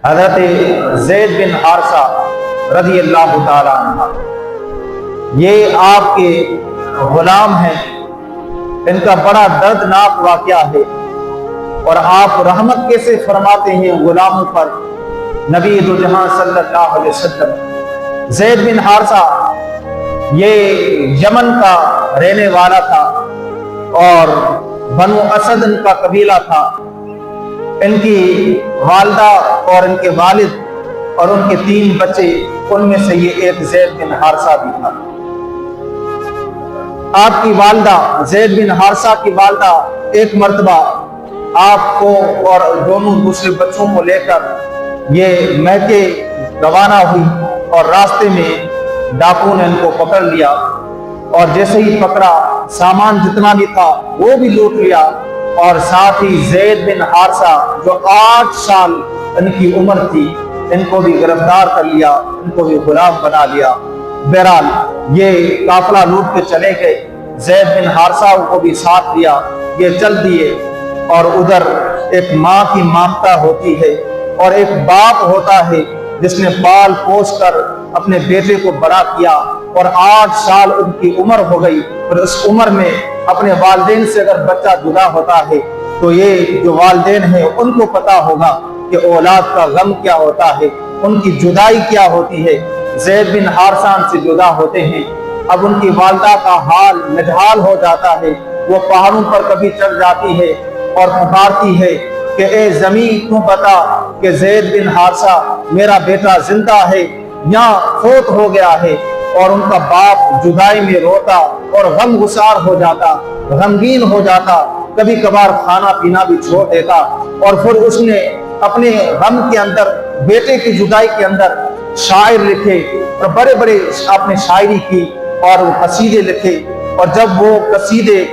حضرت زید بن حارثہ رضی اللہ تعالیٰ عنہ یہ آپ کے غلام ہیں. ان کا بڑا دردناک واقعہ ہے اور آپ رحمت کیسے فرماتے ہیں غلاموں پر. نبی دو جہاں صلی اللہ علیہ وسلم زید بن حارثہ یہ یمن کا رہنے والا تھا اور بنو اسد ان کا قبیلہ تھا. ان کی والدہ اور ان کے والد اور ان کے 3 بچے، ان میں سے یہ ایک زید بن حارثہ بھی تھا. آپ کی والدہ زید بن حارثہ کی والدہ ایک مرتبہ آپ کو اور دونوں دوسرے بچوں کو لے کر یہ میکے روانہ ہوئی اور راستے میں ڈاکو نے ان کو پکڑ لیا اور جیسے ہی پکڑا سامان جتنا بھی تھا وہ بھی لوٹ لیا اور ساتھ ہی زید بن حارثہ جو 8 سال ان کی عمر تھی ان کو بھی گرفتار کر لیا، ان کو بھی غلام بنا لیا. بہرحال یہ قافلہ لوٹ کے چلے گئے. زید بن حارثہ کو بھی ساتھ لیا، یہ چل دیے. اور ادھر ایک ماں کی ممتا ہوتی ہے اور ایک باپ ہوتا ہے جس نے پال پوس کر اپنے بیٹے کو بڑا کیا اور 8 سال ان کی عمر ہو گئی. اور اس عمر میں اپنے والدین سے اگر بچہ جدا ہوتا ہے تو یہ جو والدین ہیں ان کو پتا ہوگا کہ اولاد کا غم کیا ہوتا ہے، ان کی جدائی کیا ہوتی ہے. زید بن حارثہ سے جدا ہوتے ہیں. اب ان کی والدہ کا حال نجحال ہو جاتا ہے. وہ پہاڑوں پر کبھی چڑھ جاتی ہے اور پکارتی ہے کہ اے زمین تو بتا کہ زید بن حارثہ میرا بیٹا زندہ ہے یا فوت ہو گیا ہے. اور ان کا باپ جدائی میں روتا اور غم گسار ہو جاتا، غمگین ہو جاتا، کبھی کبھار کھانا پینا بھی چھوڑ دیتا. اور پھر اس نے اپنے غم کے اندر، بیٹے کی جدائی کے اندر شاعر لکھے اور بڑے بڑے آپ نے شاعری کی اور وہ قصیدے لکھے. اور جب وہ قصیدے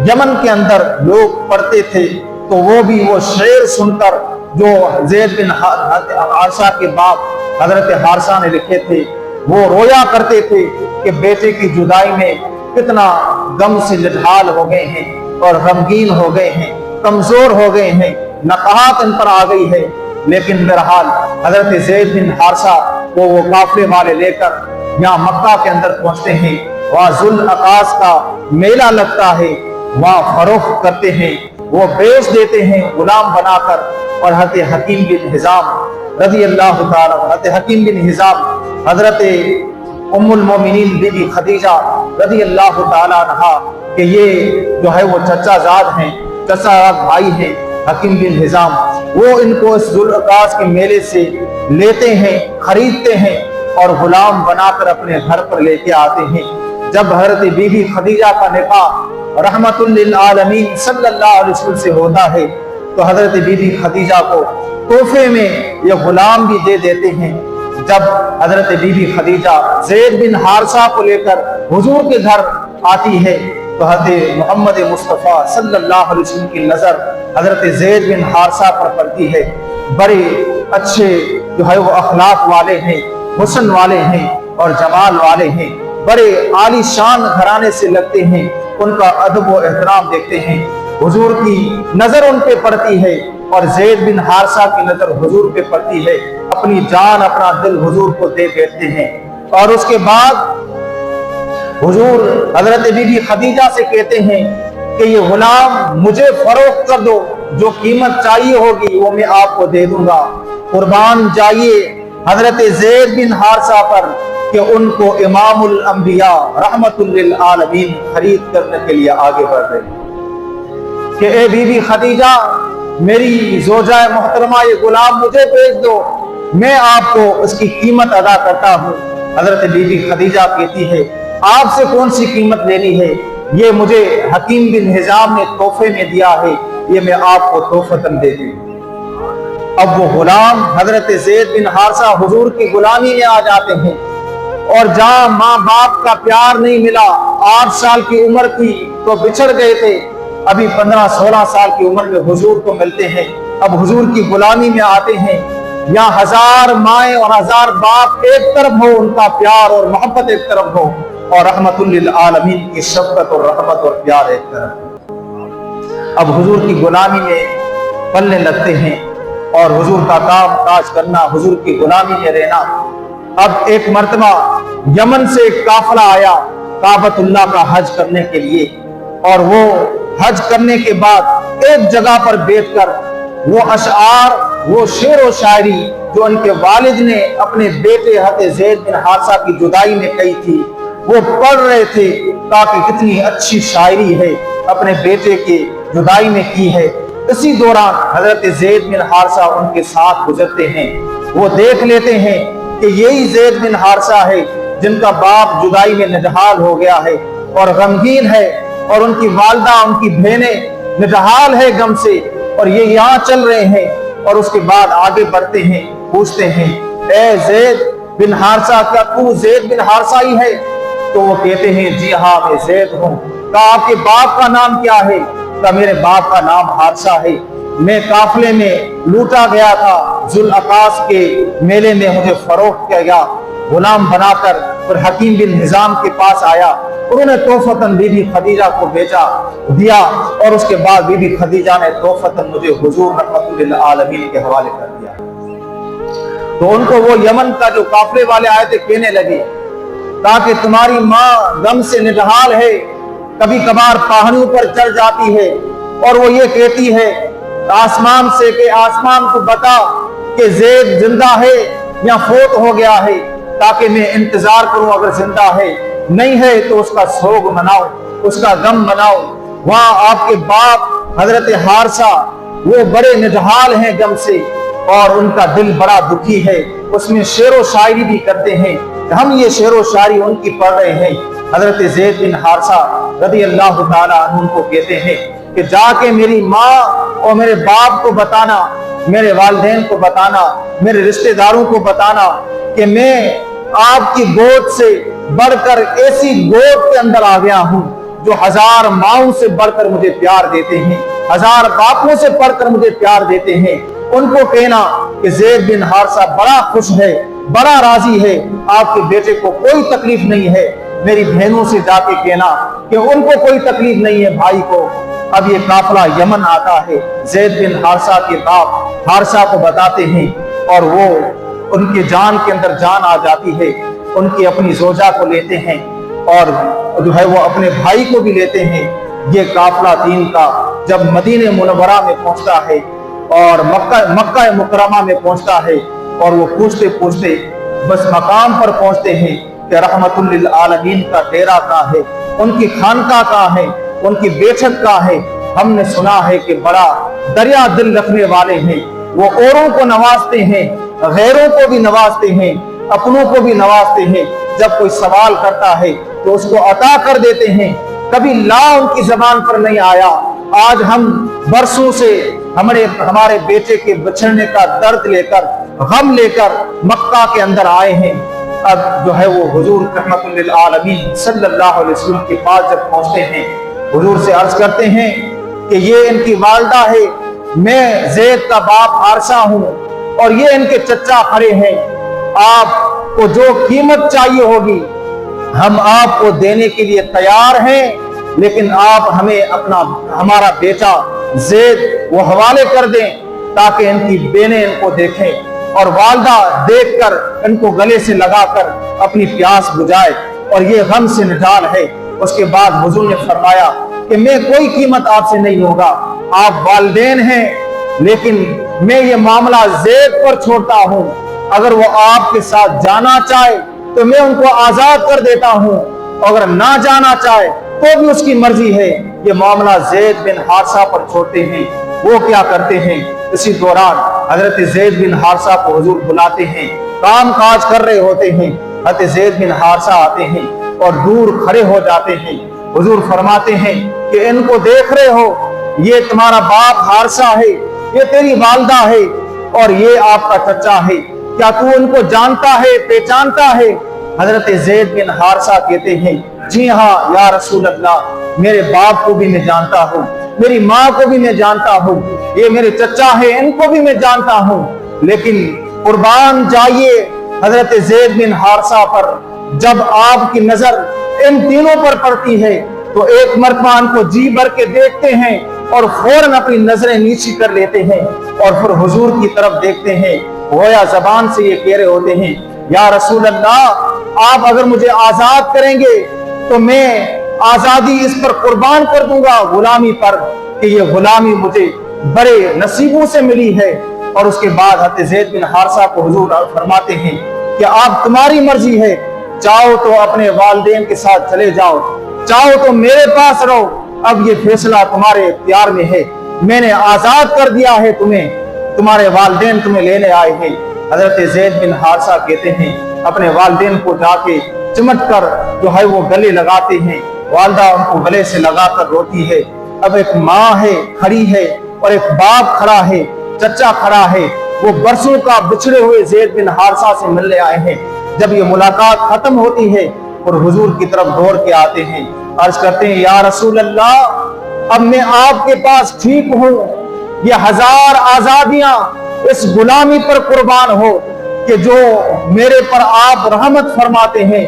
یمن کے اندر لوگ پڑھتے تھے تو وہ بھی وہ شعر سن کر جو زید بن حارثہ کے باپ حضرت حارثہ نے لکھے تھے وہ رویا کرتے تھے کہ بیٹے کی جدائی میں کتنا غم سے نجحال ہو گئے ہیں اور غمگین ہو گئے ہیں، کمزور ہو گئے ہیں، نقاہت ان پر آ گئی ہے. لیکن بہرحال حضرت زید بن حارثہ وہ قافلے والے لے کر یہاں مکہ کے اندر پہنچتے ہیں. وہاں ذوالعقاص کا میلہ لگتا ہے، وہاں فروخت کرتے ہیں، وہ بیچ دیتے ہیں غلام بنا کر. اور حضرت حکیم بن حزام رضی اللہ تعالیٰ، حضرت حکیم بن حزام حضرت ام المومنین بی بی خدیجہ رضی اللہ تعالیٰ عنہا کہ یہ جو ہے وہ چچا زاد ہیں، چچا زاد بھائی ہیں حکیم بن حزام. وہ ان کو اس ذوالعقاص کے میلے سے لیتے ہیں، خریدتے ہیں اور غلام بنا کر اپنے گھر پر لے کے آتے ہیں. جب حضرت بی بی خدیجہ کا نکاح رحمت للعالمین صلی اللہ علیہ وسلم سے ہوتا ہے تو حضرت بی بی خدیجہ کو تحفے میں یہ غلام بھی دے دیتے ہیں. جب حضرت بی بی خدیجہ زید بن حارثہ کو لے کر حضور کے گھر آتی ہے تو حضرت محمد مصطفیٰ صلی اللہ علیہ وسلم کی نظر حضرت زید بن حارثہ پر پڑتی ہے. بڑے اچھے جو ہے وہ اخلاق والے ہیں، حسن والے ہیں اور جمال والے ہیں، بڑے عالی شان گھرانے سے لگتے ہیں. ان کا ادب و احترام دیکھتے ہیں. حضور کی نظر ان پہ پڑتی ہے اور زید بن حارثہ کی نظر حضور پہ پڑتی ہے. اپنی جان اپنا دل حضور کو دے بیٹھتے ہیں. اور اس کے بعد حضور حضرت بی بی خدیجہ سے کہتے ہیں کہ یہ غلام مجھے فروخت کر دو، جو قیمت چاہیے ہوگی وہ میں آپ کو دے دوں گا. قربان جائیے حضرت زید بن حارثہ پر کہ ان کو امام الانبیاء رحمت للعالمین خرید کرنے کے لیے آگے بڑھ رہے ہیں کہ اے بی بی خدیجہ میری زوجہ محترمہ یہ غلام مجھے بیچ دو، میں آپ کو اس کی قیمت ادا کرتا ہوں. حضرت بی بی خدیجہ کہتی ہے آپ سے کون سی قیمت لینی ہے، یہ مجھے حکیم بن حزام نے تحفے میں دیا ہے، یہ میں آپ کو تحفتاً دے دوں. اب وہ غلام حضرت زید بن حارثہ حضور کی غلامی میں آ جاتے ہیں اور جہاں ماں باپ کا پیار نہیں ملا، 8 سال کی عمر کی تو بچھڑ گئے تھے، ابھی 15-16 سال کی عمر میں حضور کو ملتے ہیں. اب حضور کی غلامی میں آتے ہیں. یہاں 1000 مائیں اور 1000 باپ ایک طرف ہو، ان کا پیار اور محبت ایک طرف ہو اور رحمت للعالمین کی شفقت اور رحمت اور پیار ایک طرف. اب حضور کی غلامی میں پلنے لگتے ہیں اور حضور کا کام کاج کرنا، حضور کی غلامی میں رہنا۔ اب ایک مرتبہ یمن سے ایک قافلہ آیا کعبۃ اللہ کا حج کرنے کے لیے، اور وہ حج کرنے کے بعد ایک جگہ پر بیٹھ کر وہ اشعار، وہ شعر و شاعری جو ان کے والد نے اپنے بیٹے حضرت زید بن حارثہ کی جدائی میں کہی تھی وہ پڑھ رہے تھے، تاکہ کتنی اچھی شاعری ہے اپنے بیٹے کی جدائی میں کی ہے۔ اسی دوران حضرت زید بن حارثہ ان کے ساتھ گزرتے ہیں، وہ دیکھ لیتے ہیں کہ یہی زید بن حارثہ ہے جن کا باپ جدائی میں نجحال ہو گیا ہے اور غمگین ہے، اور ان کی والدہ، ان کی بہنیں نجحال ہے غم سے، اور یہ یہاں چل رہے ہیں۔ اور اس کے بعد آگے بڑھتے ہیں، پوچھتے ہیں اے زید بن حارثہ، کیا تو زید بن حارثہ ہی ہے؟ تو وہ کہتے ہیں جی ہاں میں زید ہوں۔ کہا آپ کے باپ کا نام کیا ہے؟ کہا میرے باپ کا نام حارثہ ہے، میں قافلے میں لوٹا گیا تھا، ذوالعقاص کے میلے میں مجھے فروخت کیا گیا، غلام بنا کر پھر حکیم بن حزام کے پاس آیا، انہوں نے تحفتاً بی بی خدیجہ کو بیچا دیا، اور اس کے بعد بی بی خدیجہ نے تحفتاً مجھے حضور رحمت للعالمین کے حوالے کر دیا۔ تو ان کو وہ یمن کا جو قافلے والے آئے تھے کہنے لگے تاکہ تمہاری ماں غم سے نڈھال ہے، کبھی کبھار پہاڑیوں پر چڑھ جاتی ہے، اور وہ یہ کہتی ہے آسمان سے کہ آسمان کو بتا کہ زید زندہ ہے یا فوت ہو گیا ہے، تاکہ میں انتظار کروں، اگر زندہ ہے نہیں ہے تو اس کا سوگ مناؤ، اس کا غم مناؤ۔ وہاں آپ کے باپ حضرت حارثہ وہ بڑے نجحال ہیں غم سے، اور ان کا دل بڑا دکھی ہے، اس میں شعر و شاعری بھی کرتے ہیں، ہم یہ شعر و شاعری ان کی پڑھ رہے ہیں۔ حضرت زید بن حارثہ رضی اللہ تعالیٰ عنہ کو کہتے ہیں کہ جا کے میری ماں اور میرے باپ کو بتانا، میرے والدین کو بتانا، میرے رشتہ داروں کو بتانا کہ میں آپ کی گود سے بڑھ کر ایسی گود کے اندر آ گیا ہوں جو 1000 ماؤں سے بڑھ کر مجھے پیار دیتے ہیں، 1000 باپوں سے بڑھ کر مجھے پیار دیتے ہیں۔ ان کو کہنا کہ زید بن حارثہ بڑا خوش ہے، بڑا راضی ہے، آپ کے بیٹے کو کوئی تکلیف نہیں ہے۔ میری بہنوں سے جا کے کہنا کہ ان کو کوئی تکلیف نہیں ہے بھائی کو۔ اب یہ قافلہ یمن آتا ہے، زید بن حارثہ کے باپ حارثہ کو بتاتے ہیں، اور وہ ان کے جان کے اندر جان آ جاتی ہے، ان کی اپنی زوجہ کو لیتے ہیں، اور جو ہے وہ اپنے بھائی کو بھی لیتے ہیں۔ یہ قافلہ دین کا جب مدینہ منورہ میں پہنچتا ہے اور مکہ مکرمہ میں پہنچتا ہے، اور وہ پوچھتے پوچھتے بس مقام پر پہنچتے ہیں کہ رحمت للعالمین کا ڈیرا کہاں ہے، ان کی خانقاہ کہاں ہے، ان کی بیٹھک کہاں ہے؟ ہم نے سنا ہے کہ بڑا دریا دل رکھنے والے ہیں، وہ اوروں کو نوازتے ہیں، غیروں کو بھی نوازتے ہیں، اپنوں کو بھی نوازتے ہیں، جب کوئی سوال کرتا ہے تو اس کو عطا کر دیتے ہیں، کبھی لا ان کی زبان پر نہیں آیا۔ آج ہم برسوں سے ہمارے بیٹے کے بچھڑنے کا درد لے کر، غم لے کر مکہ کے اندر آئے ہیں۔ اب جو ہے وہ حضور رحمت للعالمین صلی اللہ علیہ وسلم کے پاس جب پہنچتے ہیں، حضور سے عرض کرتے ہیں کہ یہ ان کی والدہ ہے، میں زید کا باپ حارثہ ہوں، اور یہ ان کے چچا کھڑے ہیں، آپ کو جو قیمت چاہیے ہوگی ہم آپ کو دینے کے لیے تیار ہیں، لیکن آپ ہمیں ہمارا بیٹا زید وہ حوالے کر دیں تاکہ ان کی بہنیں ان کو دیکھیں، اور والدہ دیکھ کر ان کو گلے سے لگا کر اپنی پیاس بجھائے، اور یہ غم سے نجال ہے۔ اس کے بعد حضور نے فرمایا کہ میں کوئی قیمت آپ سے نہیں ہوگا، آپ والدین ہیں، لیکن میں یہ معاملہ زید پر چھوڑتا ہوں، اگر وہ آپ کے ساتھ جانا چاہے تو میں ان کو آزاد کر دیتا ہوں، اگر نہ جانا چاہے تو بھی اس کی مرضی ہے۔ یہ معاملہ زید بن حارثہ پر چھوڑتے ہیں۔ وہ کیا کرتے ہیں، اسی دوران حضرت زید بن حارثہ کو حضور بلاتے ہیں، کام کاج کر رہے ہوتے ہیں، حضرت زید بن حارثہ آتے ہیں اور دور کھڑے ہو جاتے ہیں۔ حضور فرماتے ہیں کہ ان کو دیکھ رہے ہو، یہ تمہارا باپ حارثہ ہے، یہ تیری والدہ ہے، اور یہ آپ کا چچا ہے، کیا تو ان کو جانتا ہے، پہچانتا ہے؟ حضرت زید بن حارثہ کہتے ہیں جی ہاں یا رسول اللہ، میرے باپ کو بھی میں جانتا ہوں، میری ماں کو بھی میں جانتا ہوں، یہ میرے چچا ہیں، ان کو بھی میں جانتا ہوں، لیکن قربان جائیے حضرت زید بن حارثہ پر جب آپ کی نظر ان تینوں پر پڑتی ہے تو ایک مرتبہ ان کو جی بھر کے دیکھتے ہیں، اور فوراً اپنی نظریں نیچی کر لیتے ہیں اور پھر حضور کی طرف دیکھتے ہیں، گویا زبان سے یہ کہہ رہے ہوتے ہیں یا رسول اللہ آپ اگر مجھے آزاد کریں گے تو میں آزادی اس پر قربان کر دوں گا، غلامی پر، کہ یہ غلامی مجھے بڑے نصیبوں سے ملی ہے۔ اور اس کے بعد حضرت زید بن حارثہ کو حضور فرماتے ہیں کہ آپ تمہاری مرضی ہے، چاہو تو اپنے والدین کے ساتھ چلے جاؤ، چاہو تو میرے پاس رہو، اب یہ فیصلہ تمہارے اختیار میں ہے، میں نے آزاد کر دیا ہے تمہیں، تمہارے والدین تمہیں لینے آئے ہیں۔ حضرت زید بن حارثہ کہتے ہیں اپنے والدین کو جا کے چمٹ کر جو ہے وہ گلے لگاتے ہیں، والدہ ان کو گلے سے لگا کر روتی ہے۔ اب ایک ماں ہے کھڑی ہے اور ایک باپ کھڑا ہے، چچا کھڑا ہے، وہ برسوں کا بچھڑے ہوئے زید بن حارثہ سے ملنے آئے ہیں۔ جب یہ ملاقات ختم ہوتی ہے اور حضور کی طرف دوڑ کے آتے ہیں، عرض کرتے ہیں یا رسول اللہ اب میں آپ کے پاس ٹھیک ہوں، یہ 1000 آزادیاں اس غلامی پر قربان ہو کہ جو میرے پر آپ رحمت فرماتے ہیں،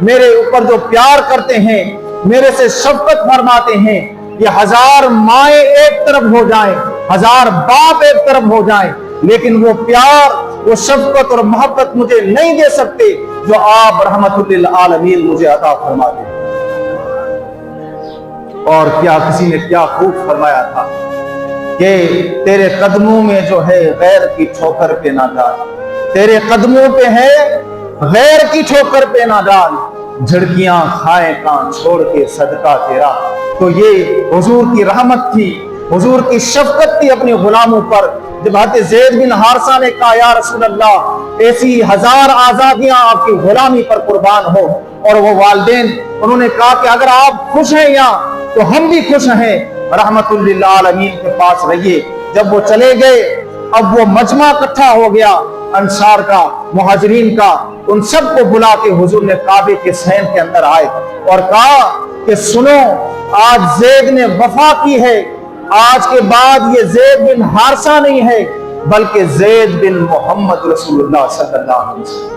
میرے اوپر جو پیار کرتے ہیں، میرے سے شفقت فرماتے ہیں، یہ 1000 مائیں ایک طرف ہو جائیں، 1000 باپ ایک طرف ہو جائیں، لیکن وہ پیار، وہ شفقت اور محبت مجھے نہیں دے سکتے جو آپ رحمت للعالمین مجھے عطا فرماتے ہیں۔ اور کیا کسی نے کیا خوب فرمایا تھا کہ تیرے قدموں میں جو ہے غیر کی ٹھوکر پہ نہ ڈال، تیرے قدموں پہ ہے غیر کی ٹھوکر پہ نہ ڈال، جھڑکیاں کھائے کان چھوڑ کے صدقہ تیرا۔ تو یہ حضور کی رحمت تھی، حضور کی شفقت تھی اپنے غلاموں پر۔ جب حضرت زید بن حارثہ نے کہا یا رسول اللہ ایسی 1000 آزادیاں آپ کی غلامی پر قربان ہو، اور وہ والدین انہوں نے کہا کہ اگر آپ خوش ہیں یہاں تو ہم بھی خوش ہیں، رحمت للعالمین کے پاس رہیے۔ جب وہ چلے گئے اب وہ مجمع اکٹھا ہو گیا، انصار کا، مہاجرین کا، ان سب کو بلا کے حضور نے کعبے کے صحن کے اندر آئے اور کہا کہ سنو آج زید نے وفا کی ہے، آج کے بعد یہ زید بن حارثہ نہیں ہے بلکہ زید بن محمد رسول اللہ صلی اللہ علیہ وسلم۔